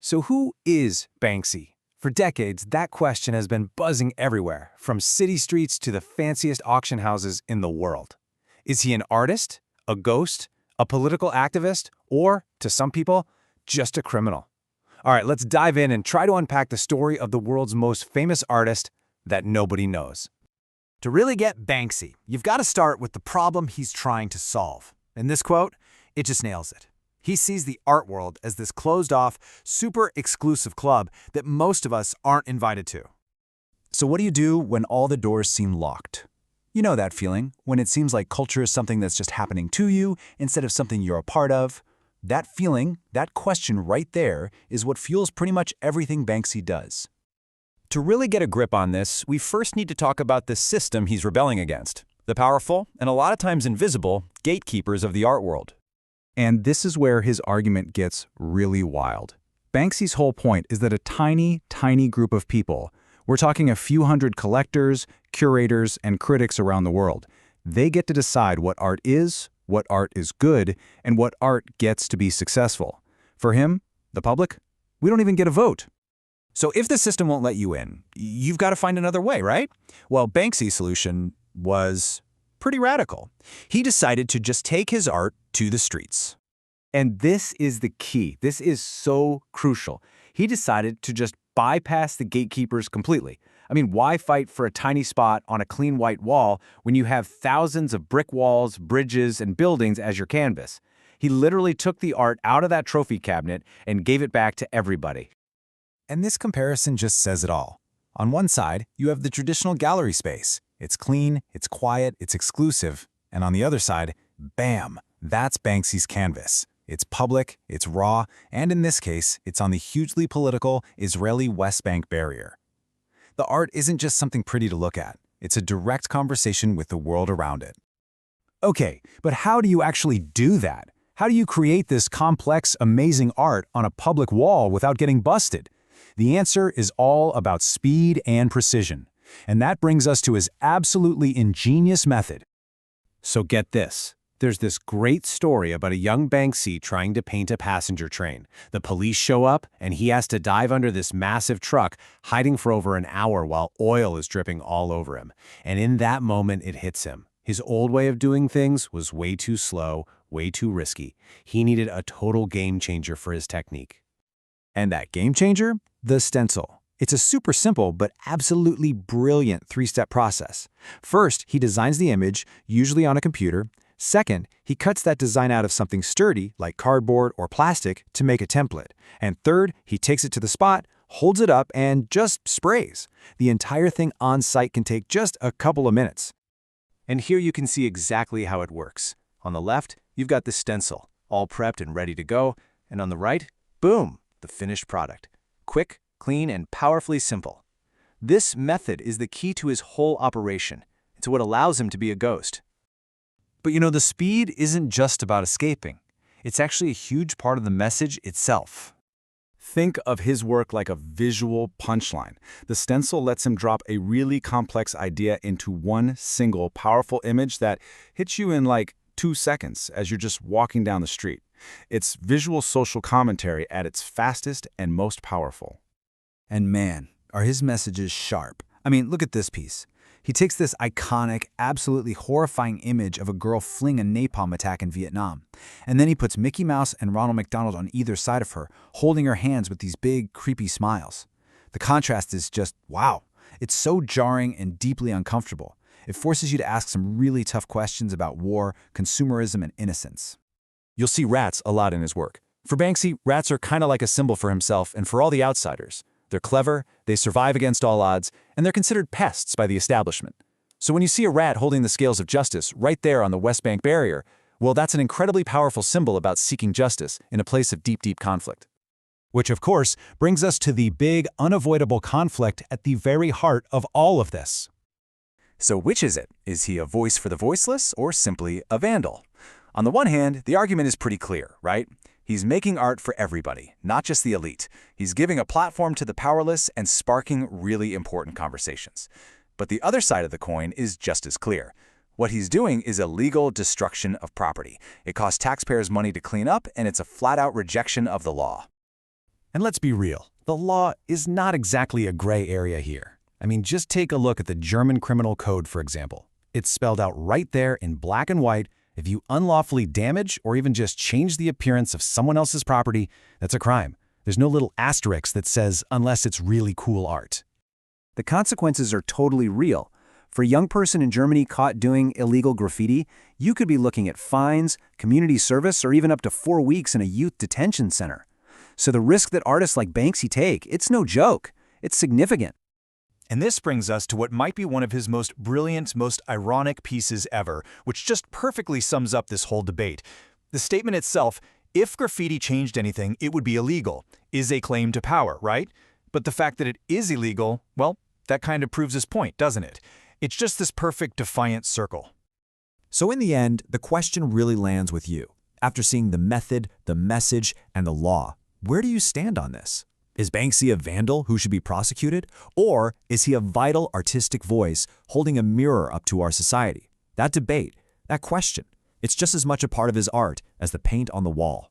So who is Banksy? For decades, that question has been buzzing everywhere, from city streets to the fanciest auction houses in the world. Is he an artist, a ghost, a political activist, or, to some people, just a criminal? All right, let's dive in and try to unpack the story of the world's most famous artist that nobody knows. To really get Banksy, you've got to start with the problem he's trying to solve. And this quote, it just nails it. He sees the art world as this closed-off, super exclusive club that most of us aren't invited to. So what do you do when all the doors seem locked? You know that feeling, when it seems like culture is something that's just happening to you instead of something you're a part of. That feeling, that question right there, is what fuels pretty much everything Banksy does. To really get a grip on this, we first need to talk about the system he's rebelling against, the powerful, and a lot of times invisible, gatekeepers of the art world. And this is where his argument gets really wild. Banksy's whole point is that a tiny, tiny group of people, we're talking a few hundred collectors, curators, and critics around the world, they get to decide what art is good, and what art gets to be successful. For him, the public, we don't even get a vote. So if the system won't let you in, you've got to find another way, right? Well, Banksy's solution was pretty radical. He decided to just take his art to the streets. And this is the key. This is so crucial. He decided to just bypass the gatekeepers completely. I mean, why fight for a tiny spot on a clean white wall when you have thousands of brick walls, bridges, and buildings as your canvas? He literally took the art out of that trophy cabinet and gave it back to everybody. And this comparison just says it all. On one side, you have the traditional gallery space. It's clean, it's quiet, it's exclusive. And on the other side, bam, that's Banksy's canvas. It's public, it's raw, and in this case, it's on the hugely political Israeli West Bank barrier. The art isn't just something pretty to look at. It's a direct conversation with the world around it. Okay, but how do you actually do that? How do you create this complex, amazing art on a public wall without getting busted? The answer is all about speed and precision. And that brings us to his absolutely ingenious method. So get this. There's this great story about a young Banksy trying to paint a passenger train. The police show up, and he has to dive under this massive truck, hiding for over an hour while oil is dripping all over him. And in that moment, it hits him. His old way of doing things was way too slow, way too risky. He needed a total game changer for his technique. And that game changer? The stencil. It's a super simple but absolutely brilliant three-step process. First, he designs the image, usually on a computer. Second, he cuts that design out of something sturdy, like cardboard or plastic, to make a template. And third, he takes it to the spot, holds it up, and just sprays. The entire thing on site can take just a couple of minutes. And here you can see exactly how it works. On the left, you've got the stencil, all prepped and ready to go. And on the right, boom, the finished product. Quick, clean, and powerfully simple. This method is the key to his whole operation. It's what allows him to be a ghost. But you know, the speed isn't just about escaping. It's actually a huge part of the message itself. Think of his work like a visual punchline. The stencil lets him drop a really complex idea into one single powerful image that hits you in like 2 seconds as you're just walking down the street. It's visual social commentary at its fastest and most powerful. And man, are his messages sharp. I mean, look at this piece. He takes this iconic, absolutely horrifying image of a girl fleeing a napalm attack in Vietnam, and then he puts Mickey Mouse and Ronald McDonald on either side of her, holding her hands with these big, creepy smiles. The contrast is just, wow. It's so jarring and deeply uncomfortable. It forces you to ask some really tough questions about war, consumerism, and innocence. You'll see rats a lot in his work. For Banksy, rats are kind of like a symbol for himself and for all the outsiders. They're clever, they survive against all odds, and they're considered pests by the establishment. So when you see a rat holding the scales of justice right there on the West Bank barrier, well, that's an incredibly powerful symbol about seeking justice in a place of deep, deep conflict. Which, of course, brings us to the big, unavoidable conflict at the very heart of all of this. So which is it? Is he a voice for the voiceless or simply a vandal? On the one hand, the argument is pretty clear, right? He's making art for everybody, not just the elite. He's giving a platform to the powerless and sparking really important conversations. But the other side of the coin is just as clear. What he's doing is illegal destruction of property. It costs taxpayers money to clean up, and it's a flat-out rejection of the law. And let's be real, the law is not exactly a gray area here. I mean, just take a look at the German criminal code, for example. It's spelled out right there in black and white. If you unlawfully damage or even just change the appearance of someone else's property, that's a crime. There's no little asterisk that says, unless it's really cool art. The consequences are totally real. For a young person in Germany caught doing illegal graffiti, you could be looking at fines, community service, or even up to 4 weeks in a youth detention center. So the risk that artists like Banksy take, it's no joke. It's significant. And this brings us to what might be one of his most brilliant, most ironic pieces ever, which just perfectly sums up this whole debate. The statement itself, if graffiti changed anything, it would be illegal, is a claim to power, right? But the fact that it is illegal, well, that kind of proves his point, doesn't it? It's just this perfect defiant circle. So in the end, the question really lands with you. After seeing the method, the message, and the law, where do you stand on this? Is Banksy a vandal who should be prosecuted? Or is he a vital artistic voice holding a mirror up to our society? That debate, that question, it's just as much a part of his art as the paint on the wall.